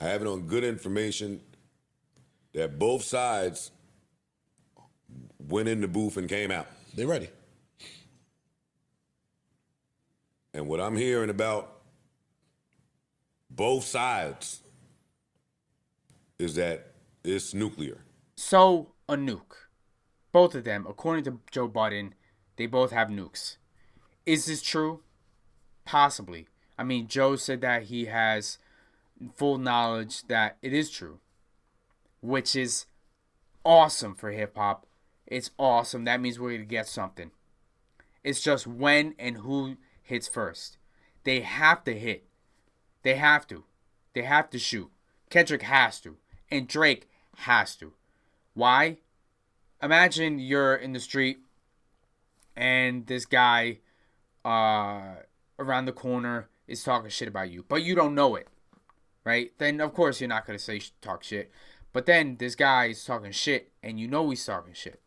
I have it on good information that both sides went in the booth and came out. They ready. And what I'm hearing about both sides is that it's nuclear. So, a nuke. Both of them, according to Joe Budden, they both have nukes. Is this true? Possibly. I mean, Joe said that he has full knowledge that it is true, which is awesome for hip hop. It's awesome. That means we're going to get something. It's just when and who hits first. They have to hit. They have to. They have to shoot. Kendrick has to. And Drake has to. Why? Imagine you're in the street and this guy around the corner is talking shit about you, but you don't know it, right? Then, of course, you're not going to say talk shit. But then this guy is talking shit and you know he's talking shit.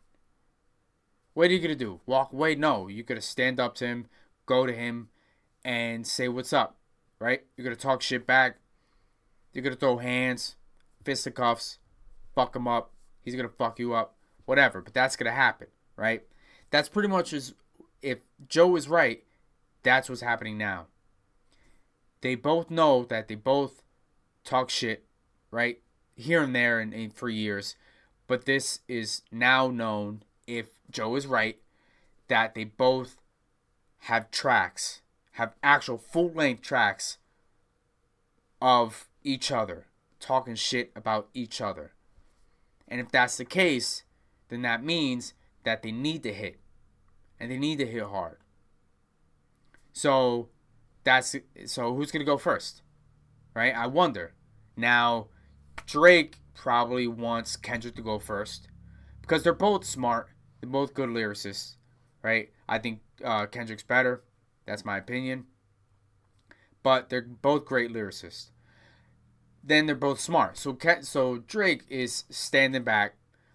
What are you going to do? Walk away? No. You're going to stand up to him, go to him, and say what's up, right? You're going to talk shit back. You're going to throw hands, fisticuffs, fuck him up. He's going to fuck you up, whatever. But that's going to happen, right? That's pretty much if Joe is right, that's what's happening now. They both know that they both talk shit, right? Here and there and for years. But this is now known, if Joe is right, that they both have tracks, have actual full-length tracks of each other, talking shit about each other. And if that's the case, then that means that they need to hit. And they need to hit hard. So who's going to go first? Right? I wonder. Now, Drake probably wants Kendrick to go first because they're both smart. They're both good lyricists, right? I think Kendrick's better. That's my opinion. But they're both great lyricists. Then they're both smart. So Drake is standing back,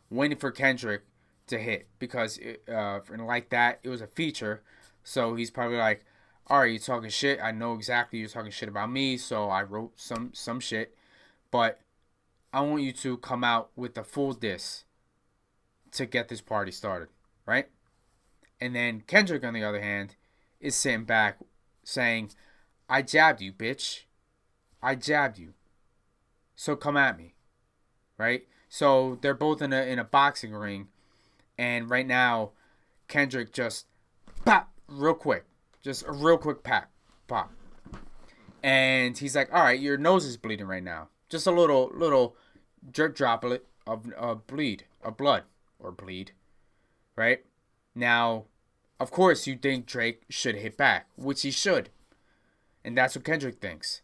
waiting for Kendrick to hit because like that, it was a feature. So he's probably like, all right, you're talking shit. I know exactly you're talking shit about me, so I wrote some shit. But I want you to come out with a full diss to get this party started, right? And then Kendrick, on the other hand, is sitting back saying, I jabbed you, bitch. I jabbed you. So come at me, right? So they're both in a boxing ring. And right now, Kendrick just pop real quick. Just a real quick pop. And he's like, all right, your nose is bleeding right now. Just a little drip droplet of blood, right? Now, of course, you think Drake should hit back, which he should. And that's what Kendrick thinks.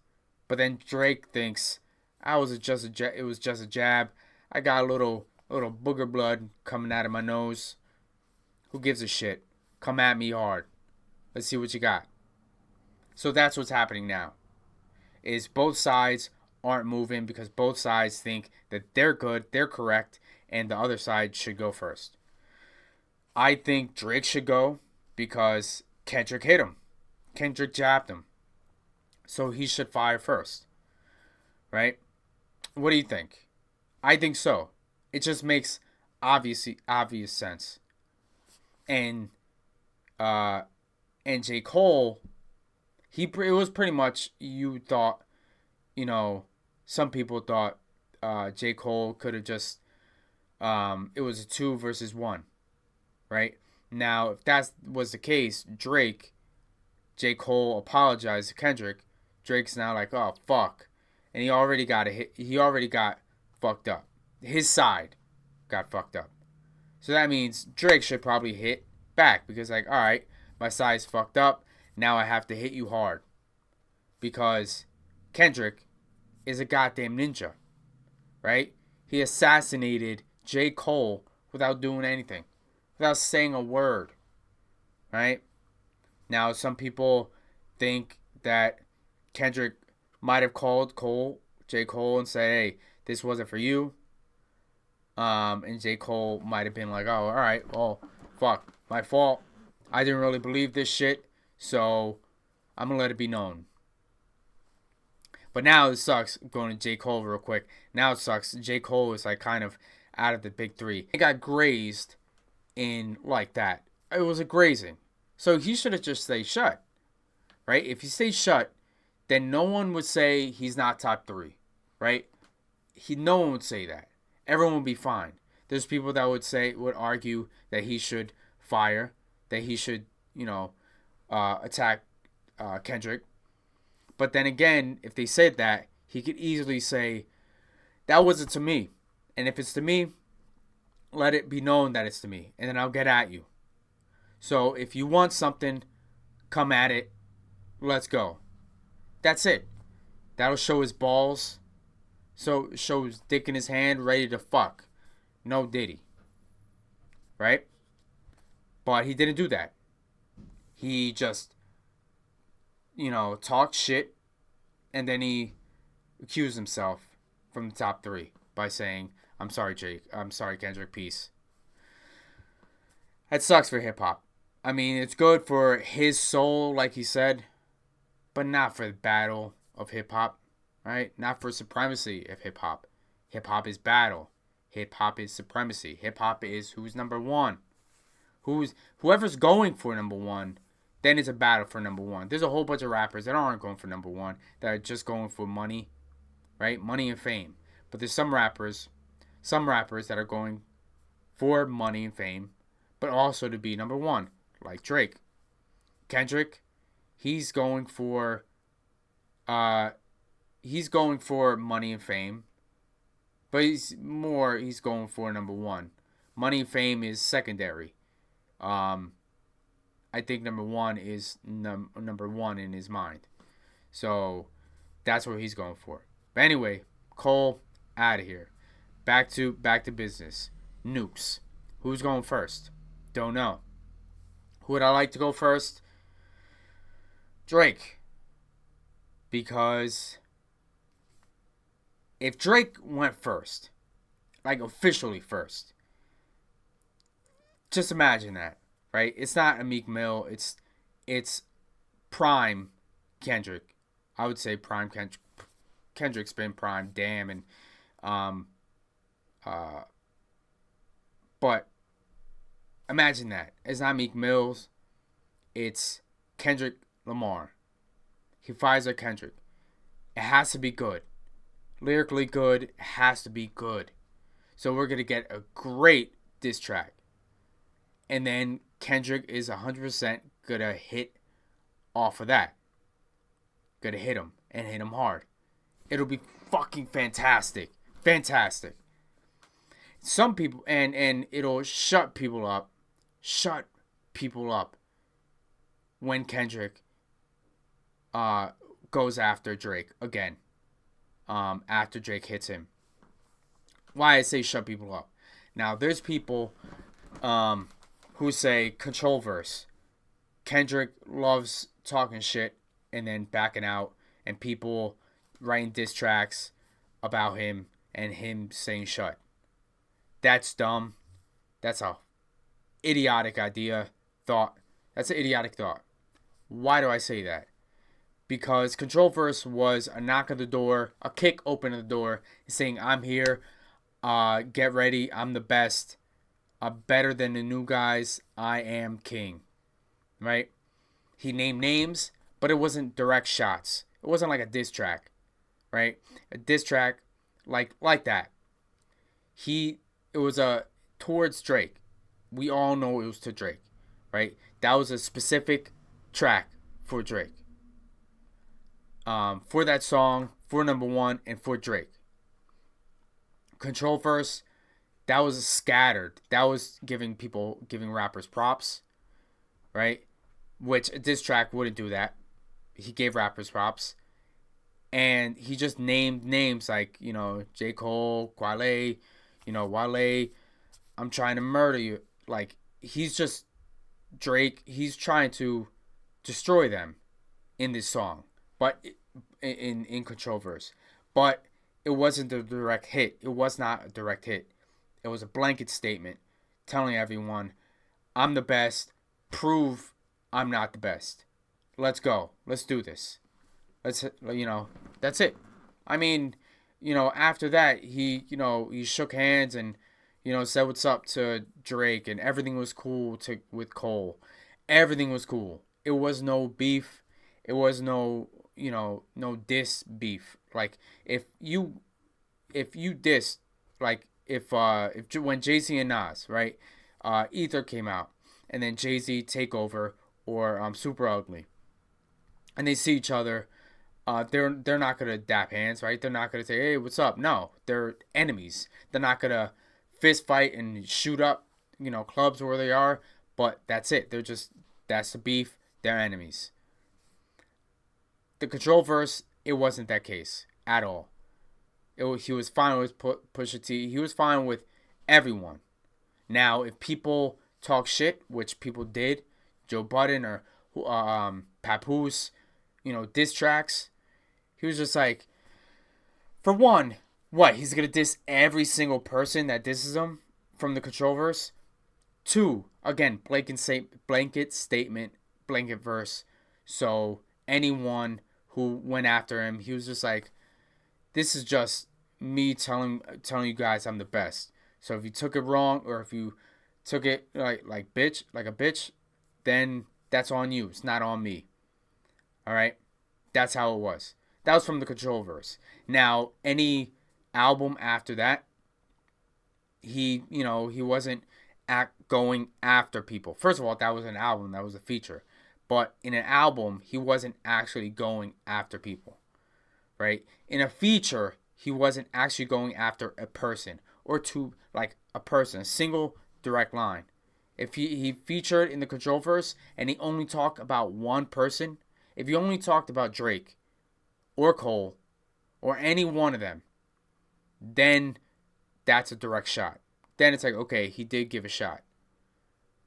But then Drake thinks, it was just a jab. I got a little booger blood coming out of my nose. Who gives a shit? Come at me hard. Let's see what you got. So that's what's happening now. Is both sides aren't moving because both sides think that they're good, they're correct, and the other side should go first. I think Drake should go because Kendrick hit him. Kendrick jabbed him. So he should fire first. Right? What do you think? I think so. It just makes obvious sense. And J. Cole, it was pretty much, you thought, some people thought J. Cole could have just, it was a 2 versus 1, right? Now, if that was the case, J. Cole apologized to Kendrick. Drake's now like, oh, fuck. And he already got a hit. He already got fucked up. His side got fucked up. So that means Drake should probably hit back because, like, all right, my side's fucked up. Now I have to hit you hard. Because Kendrick is a goddamn ninja, right? He assassinated J. Cole without doing anything, without saying a word, right? Now, some people think that Kendrick might have called J. Cole, and said, hey, this wasn't for you. And J. Cole might have been like, oh, all right, well, fuck, my fault. I didn't really believe this shit, so I'm going to let it be known. But now it sucks. Going to J. Cole real quick. Now it sucks. J. Cole is like kind of out of the big three. It got grazed in like that. It was a grazing. So he should have just stayed shut. Right? If he stays shut, then no one would say he's not top three. Right? No one would say that. Everyone would be fine. There's people that would argue that he should fire, that he should, attack Kendrick. But then again, if they said that, he could easily say, that wasn't to me. And if it's to me, let it be known that it's to me. And then I'll get at you. So if you want something, come at it. Let's go. That's it. That'll show his balls. So show his dick in his hand, ready to fuck. No Diddy. Right? But he didn't do that. He just, talked shit. And then he accused himself from the top three by saying, I'm sorry, Jake. I'm sorry, Kendrick. Peace. That sucks for hip hop. I mean, it's good for his soul, like he said, but not for the battle of hip hop, right? Not for supremacy of hip hop. Hip hop is battle. Hip hop is supremacy. Hip hop is who's number one. Whoever's going for number one, then it's a battle for number one. There's a whole bunch of rappers that aren't going for number one, that are just going for money, right? Money and fame. But there's some rappers that are going for money and fame, but also to be number one, like Drake. Kendrick, he's going for money and fame, but he's going for number one. Money and fame is secondary. I think number one is number one in his mind. So that's what he's going for. But anyway, Cole, out of here. Back to business. Nukes. Who's going first? Don't know. Who would I like to go first? Drake. Because if Drake went first, like officially first, just imagine that, right? It's not a Meek Mill. It's prime Kendrick. I would say prime Kendrick. Kendrick's been prime, damn, and but imagine that. It's not Meek Mills. It's Kendrick Lamar. He fires at Kendrick. It has to be good. Lyrically good. It has to be good. So we're going to get a great diss track. And then Kendrick is 100% going to hit off of that. Going to hit him and hit him hard. It'll be fucking fantastic. Fantastic. Some people, and it'll shut people up. Shut people up when Kendrick goes after Drake again. After Drake hits him. Why I say shut people up. Now, there's people who say control verse. Kendrick loves talking shit and then backing out, and people writing diss tracks about him and him saying shut. That's dumb. That's a idiotic thought. That's an idiotic thought. Why do I say that? Because control verse was a knock on the door, a kick open the door, saying I'm here, get ready, I'm the best, better than the new guys, I am king, right? He named names, but it wasn't direct shots. It wasn't like a diss track, right? A diss track like that. It was towards Drake. We all know it was to Drake, right? That was a specific track for Drake. For that song, for number one, and for Drake. Control verse, that was scattered. That was giving rappers props, right? Which a diss track wouldn't do that. He gave rappers props. And he just named names like, J. Cole, Quale, Wale, I'm trying to murder you. Like, he's just Drake. He's trying to destroy them in this song. But in control verse. But it wasn't a direct hit. It was not a direct hit. It was a blanket statement telling everyone, I'm the best. Prove I'm not the best. Let's go. Let's do this. That's it. I mean, after that, he shook hands and, said what's up to Drake, and everything was cool with Cole. Everything was cool. It was no beef. It was no diss beef. Like if you diss, like if when Jay-Z and Nas, right, Ether came out, and then Jay-Z Takeover or Super Ugly, and they see each other, they're not gonna dap hands, right? They're not gonna say, "Hey, what's up?" No, they're enemies. They're not gonna fist fight and shoot up, clubs where they are. But that's it. That's the beef. They're enemies. The Control verse, it wasn't that case at all. He was fine with Pusha T. He was fine with everyone. Now, if people talk shit, which people did, Joe Budden or Papoose, diss tracks, he was just like, for one, what, he's going to diss every single person that disses him from the Control verse? Two, again, blanket statement, blanket verse. So anyone who went after him, he was just like, this is just me telling you guys I'm the best. So if you took it wrong, or if you took it like a bitch, then that's on you. It's not on me. All right, that's how it was. That was from the Control verse. Now, any album after that, he wasn't going after people. First of all, that was an album. That was a feature. But in an album, he wasn't actually going after people. Right? In a feature, he wasn't actually going after a person or two, like a person, a single direct line. If he featured in the Control verse and he only talked about one person, if he only talked about Drake or Cole or any one of them, then that's a direct shot. Then it's like, okay, he did give a shot.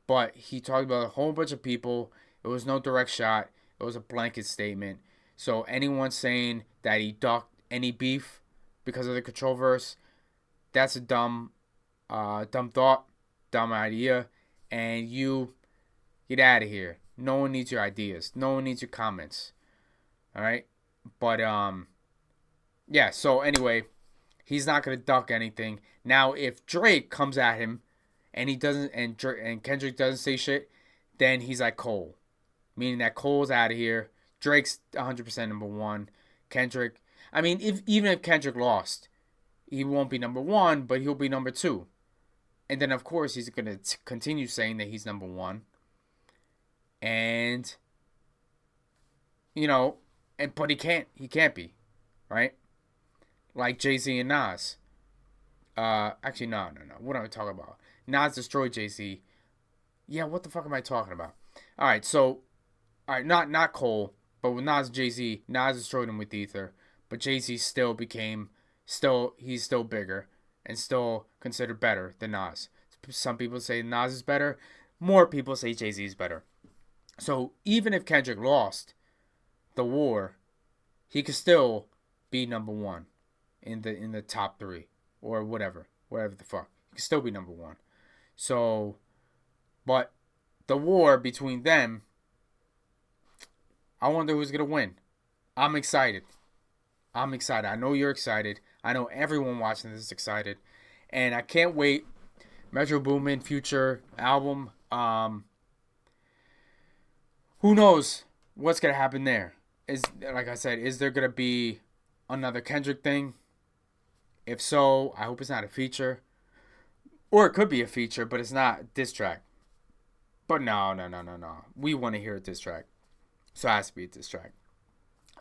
But he talked about a whole bunch of people. It was no direct shot. It was a blanket statement. So anyone saying that he ducked any beef because of the Control verse, that's a dumb thought, dumb idea, and you get out of here. No one needs your ideas. No one needs your comments. All right, but yeah. So anyway, he's not gonna duck anything. Now, if Drake comes at him, and he doesn't, and Kendrick doesn't say shit, then he's like Cole, meaning that Cole's out of here. Drake's 100% number one. Kendrick, I mean, even if Kendrick lost, he won't be number one, but he'll be number two. And then, of course, he's going to continue saying that he's number one. And, but he can't be, right? Like Jay-Z and Nas. Actually, no. What am I talking about? Nas destroyed Jay-Z. Yeah, what the fuck am I talking about? All right, not Cole. But with Nas and Jay-Z, Nas destroyed him with Ether. But Jay-Z he's still bigger and still considered better than Nas. Some people say Nas is better. More people say Jay-Z is better. So even if Kendrick lost the war, he could still be number one in the top three or whatever the fuck. He could still be number one. So, but the war between them, I wonder who's going to win. I'm excited. I know you're excited. I know everyone watching this is excited. And I can't wait. Metro Boomin Future album. Who knows what's going to happen there? Like I said, is there going to be another Kendrick thing? If so, I hope it's not a feature. Or it could be a feature, but it's not a diss track. But no. We want to hear a diss track. So it has to be a diss track.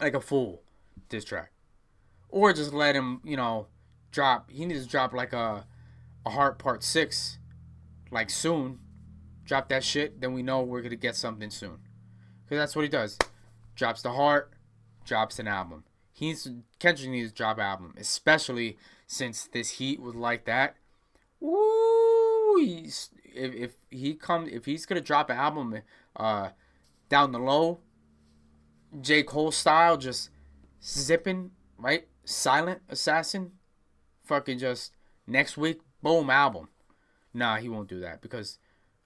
Like a full diss track. Or just let him, drop. He needs to drop like a Heart Part 6. Like soon. Drop that shit. Then we know we're going to get something soon. Because that's what he does. Drops the Heart. Drops an album. Kendrick needs to drop an album. Especially since this heat was like that. Woo! If he's going to drop an album down the low, J. Cole style, just zipping, right? Silent Assassin. Fucking just next week, boom, album. Nah, he won't do that because,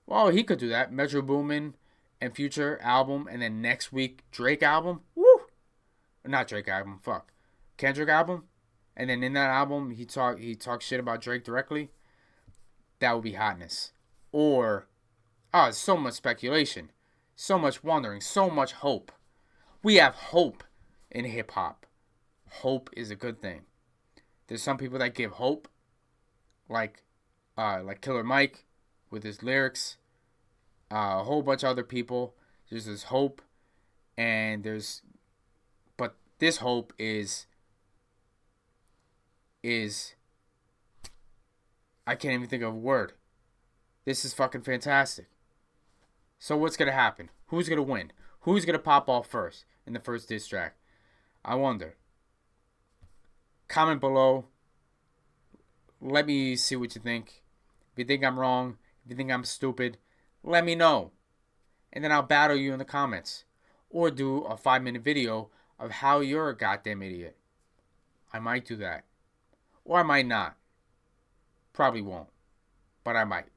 well, he could do that. Metro Boomin and Future album, and then next week, Drake album. Woo! Not Drake album, fuck. Kendrick album, and then in that album he talks shit about Drake directly, that would be hotness. Or, so much speculation, so much wondering, so much hope. We have hope in hip hop. Hope is a good thing. There's some people that give hope, like Killer Mike with his lyrics. A whole bunch of other people. There's this hope, but this hope is I can't even think of a word. This is fucking fantastic. So what's gonna happen? Who's gonna win? Who's gonna pop off first in the first diss track? I wonder. Comment below. Let me see what you think. If you think I'm wrong, if you think I'm stupid, let me know. And then I'll battle you in the comments. Or do a 5-minute video of how you're a goddamn idiot. I might do that. Or I might not. Probably won't. But I might.